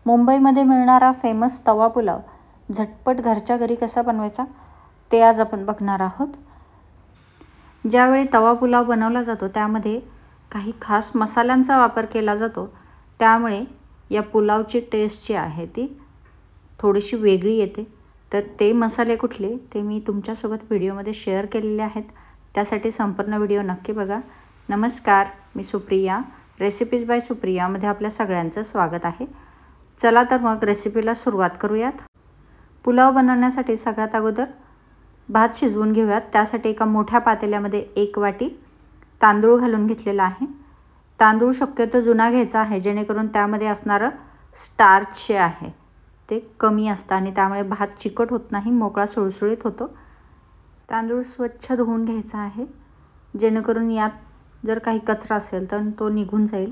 मुंबईमध्ये मिळणारा फेमस तवा पुलाव झटपट घरच्या घरी कसा बनवायचा ते आज आपण बघणार आहोत। ज्यावेळी तवा पुलाव बनवला जातो त्यामध्ये काही खास मसाल्यांचा वापर केला जातो, त्यामुळे या पुलावची टेस्ट जी आहे ती थोडीशी वेगळी येते। तर ते मसाले कुठले ते मी तुमच्यासोबत व्हिडिओमध्ये शेअर केलेले आहेत, त्यासाठी संपूर्ण व्हिडिओ नक्की बघा। नमस्कार, मी सुप्रिया, रेसिपीज बाय सुप्रियामध्ये आपल्या सगळ्यांचं स्वागत आहे। चला तर मग रेसिपीला सुरुवात करूयात। पुलाव बनवण्यासाठी सगळ्यात अगोदर भात शिजवून घेऊयात। त्यासाठी एका मोठ्या पातेल्यामध्ये 1 वाटी तांदूळ घालून घेतलेला आहे। तांदूळ शक्यतो जुना घ्यायचा आहे, जेणेकरून त्यामध्ये असणारं स्टार्च जे आहे ते कमी असतं आणि त्यामुळे भात चिकट होत नाही, मोकळा सुळसुळीत होतो। तांदूळ स्वच्छ धुवून घ्यायचा आहे, जेणेकरून यात जर काही कचरा असेल तर तो निघून जाईल।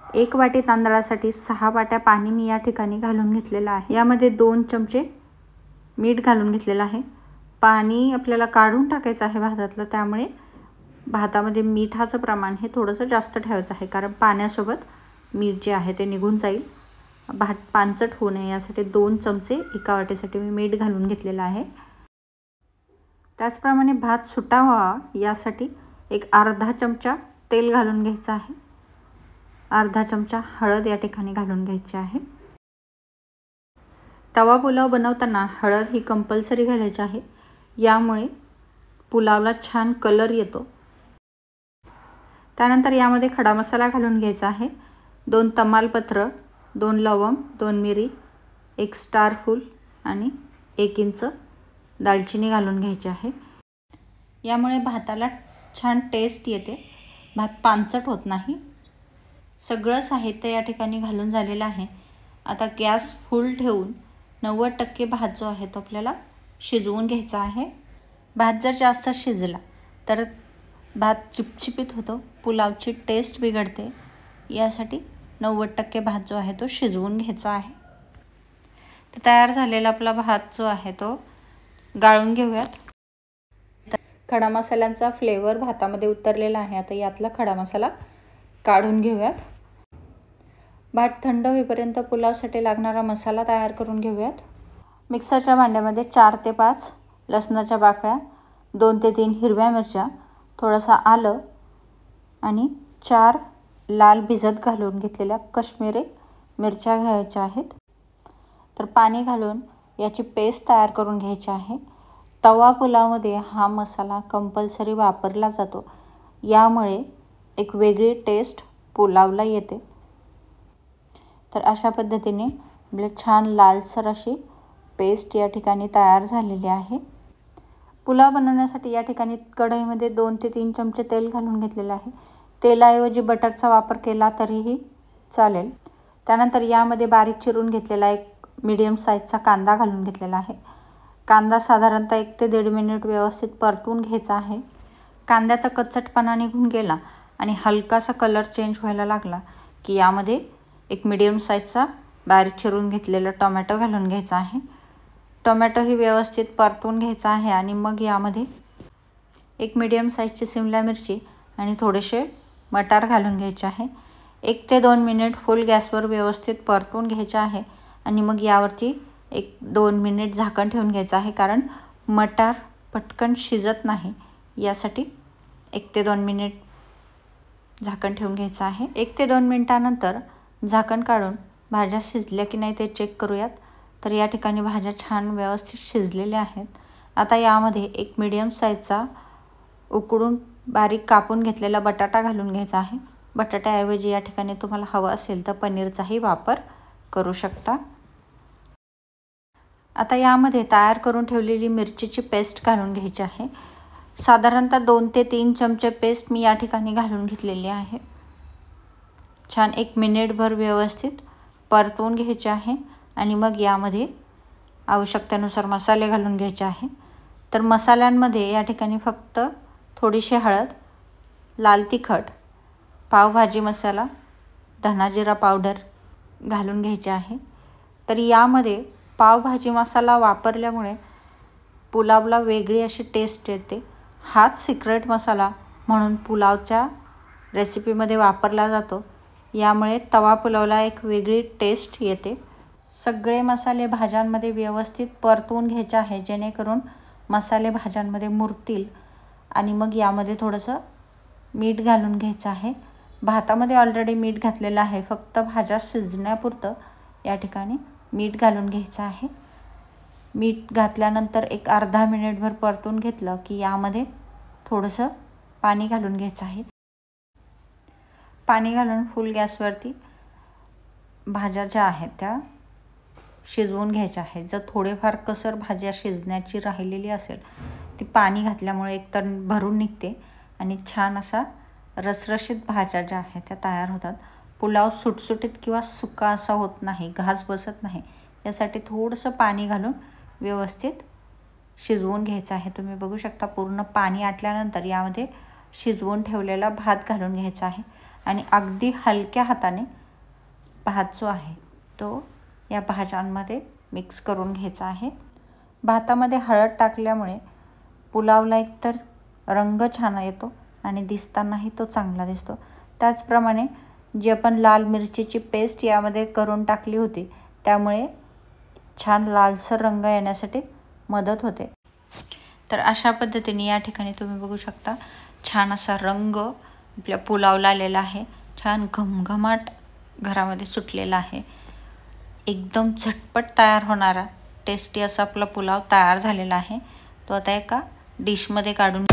1 वाटी तांदळासाठी 6 वाट्या पाणी मी या ठिकाणी घालून घेतलेलं आहे। यामध्ये 2 चमचे मीठ घालून घेतलेलं आहे। पाणी आपल्याला काढून टाकायचं आहे भातातलं, त्यामुळे भातामध्ये मिठाचं प्रमाण हे थोडंसं जास्त ठेवायचं आहे, कारण पाण्यासोबत मीठ जे आहे ते निघून जाईल। भात पांचट होऊ नये यासाठी 2 चमचे एका वाटीसाठी मी मीठ घालून घेतलेलं आहे। त्याचप्रमाणे भात सुटा व्हावा यासाठी एक अर्धा चमचा तेल घालून घ्यायचं आहे। अर्धा चमचा हळद या ठिकाणी घालून घ्यायची आहे। तवा पुलाव बनवताना हळद ही कंपल्सरी घालायची आहे, यामुळे पुलावला छान कलर येतो। त्यानंतर यामध्ये खडा मसाला घालून घ्यायचा आहे। 2 तमालपत्र, 2 लवंग, 2 मिरी, 1 स्टार फूल आणि 1 इंच दालचिनी घालून घ्यायची आहे। यामुळे भाताला छान टेस्ट येते, भात पांचट होत नाही। सगळं साहित्य या ठिकाणी घालून झालेलं आहे। आता गॅस फुल ठेवून 90% भात जो आहे तो आपल्याला शिजवून घ्यायचा आहे। भात जर जास्त शिजला तर भात चिपचिपीत होतो, पुलावची टेस्ट बिघडते, यासाठी 90% भात जो आहे तो शिजवून घ्यायचा आहे। तर तयार झालेला आपला भात जो आहे तो गाळून घेऊयात। खडा मसाल्यांचा फ्लेवर भातामध्ये उतरलेला आहे। आता यातला खडा मसाला काढून घेऊयात। भात थंड होईपर्यंत पुलावसाठी लागणारा मसाला तयार करून घेऊयात। मिक्सरच्या भांड्यामध्ये 4 ते 5 लसणाच्या पाकळ्या, 2 ते 3 हिरव्या मिरच्या, थोडासा आलं आणि 4 लाल भिजत घालून घेतलेल्या काश्मीरी मिरच्या घ्यायच्या आहेत। तर पाणी घालून याची पेस्ट तयार करून घ्यायची आहे। तवा पुलावमध्ये हा मसाला कंपल्सरी वापरला जातो, यामुळे एक वेगळी टेस्ट पुलावला येते। तर अशा पद्धतीने आपले छान लालसर अशी पेस्ट या ठिकाणी तयार झालेली आहे। पुलाव बनवण्यासाठी या ठिकाणी कढईमध्ये 2 ते 3 चमचे तेल घालून घेतलेलं आहे। तेलाऐवजी बटरचा वापर केला तरीही चालेल। त्यानंतर यामध्ये बारीक चिरून घेतलेला एक मीडियम साईजचा कांदा घालून घेतलेला आहे। कांदा साधारणतः 1 ते 1.5 मिनिट व्यवस्थित परतून घ्यायचा आहे। कांद्याचा कच्चटपणा निघून गेला आणि हलकासा कलर चेंज व्हायला लागला की यामध्ये एक मीडियम साईजचा बारीक चिरून घेतलेला टोमॅटो घालून घ्यायचा आहे। टोमॅटो ही व्यवस्थित परतून घ्यायचा आहे आणि मग यामध्ये एक मीडियम साईजची शिमला मिरची आणि थोडेसे मटार घालून घ्यायचे आहे। 1 ते 2 मिनिट फुल गॅसवर व्यवस्थित परतून घ्यायचे आहे आणि मग यावरती 1-2 मिनिट झाकण ठेवून घ्यायचं आहे, कारण मटार पटकन शिजत नाही, यासाठी 1 ते 2 मिनिट झाकण ठेवून घ्यायचं आहे। 1 ते 2 मिनिटानंतर झाकण काढून भाज्या शिजल्या की नाही ते चेक करूयात। तर या ठिकाणी भाज्या छान व्यवस्थित शिजलेल्या आहेत। आता यामध्ये एक मीडियम साईजचा उकडून बारीक कापून घेतलेला बटाटा घालून घ्यायचा आहे। बटाट्याऐवजी या ठिकाणी तुम्हाला हवं असेल तर पनीरचाही वापर करू शकता। आता यामध्ये तयार करून ठेवलेली मिरचीची पेस्ट घालून घ्यायची आहे। साधारणतः 2 ते 3 चमचे पेस्ट मी या ठिकाणी घालून घेतलेली आहे। छान 1 मिनिटभर व्यवस्थित परतून घ्यायचे आहे आणि मग यामध्ये आवश्यकतेनुसार मसाले घालून घ्यायचे आहे। तर मसाल्यांमध्ये या ठिकाणी फक्त थोडीशी हळद, लाल तिखट, पावभाजी मसाला, धना जिरा पावडर घालून घ्यायचे आहे। तर यामध्ये पावभाजी मसाला वापरल्यामुळे पुलावला वेगळी अशी टेस्ट येते। हाच सिक्रेट मसाला म्हणून पुलावच्या रेसिपीमध्ये वापरला जातो, यामुळे तवा पुलावला एक वेगळी टेस्ट येते। सगळे मसाले भाज्यांमध्ये व्यवस्थित परतवून घ्यायचे आहे, जेणेकरून मसाले भाज्यांमध्ये मुरतील। आणि मग यामध्ये थोडंसं मीठ घालून घ्यायचं आहे। भातामध्ये ऑलरेडी मीठ घातलेलं आहे, फक्त भाज्या शिजण्यापुरतं या ठिकाणी मीठ घालून घ्यायचं आहे। मीठ घातल्यानंतर एक अर्धा मिनिटभर परतून घेतलं की यामध्ये थोडंसं पाणी घालून घ्यायचं आहे। पाणी घालून फुल गॅसवरती भाज्या ज्या आहेत त्या शिजवून घ्यायच्या आहेत। जर थोडेफार कसर भाज्या शिजण्याची राहिलेली असेल ती पाणी घातल्यामुळे एकतर भरून निघते आणि छान असा रसरशीत भाज्या ज्या आहेत त्या तयार होतात। पुलाव सुटसुटीत किंवा सुका असा होत नाही, घास बसत नाही, यासाठी थोडंसं पाणी घालून व्यवस्थित शिजवून घ्यायचं आहे। तुम्ही बघू शकता पूर्ण पाणी आटल्यानंतर यामध्ये शिजवून ठेवलेला भात घालून घ्यायचा आहे आणि अगदी हलक्या हाताने भात जो आहे तो या भाज्यांमध्ये मिक्स करून घ्यायचा आहे। भातामध्ये हळद टाकल्यामुळे पुलावला एकतर रंग छान येतो आणि दिसतानाही तो चांगला दिसतो। त्याचप्रमाणे जी आपण लाल मिरचीची पेस्ट यामध्ये करून टाकली होती त्यामुळे छान लालसर रंग येण्यासाठी मदत होते। तर अशा पद्धतीने या ठिकाणी तुम्ही बघू शकता छान असा रंग आपल्या पुलावला आलेला आहे। छान घमघमाट घरामध्ये सुटलेला आहे। एकदम झटपट तयार होणारा टेस्टी असा आपला पुलाव तयार झालेला आहे। तो आता एका डिशमध्ये काढून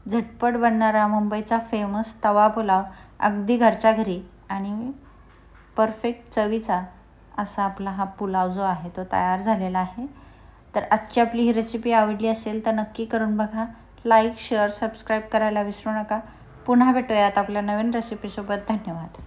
झटपट बनणारा मुंबईचा फेमस तवा पुलाव अगदी घरच्या घरी आणि परफेक्ट चवीचा असा आपला हा पुलाव जो आहे तो तयार झालेला आहे। तर आजची आपली ही रेसिपी आवडली असेल तर नक्की करून बघा। लाईक, शेअर, सबस्क्राईब करायला विसरू नका। पुन्हा भेटूयात आपल्या नवीन रेसिपीसोबत। धन्यवाद।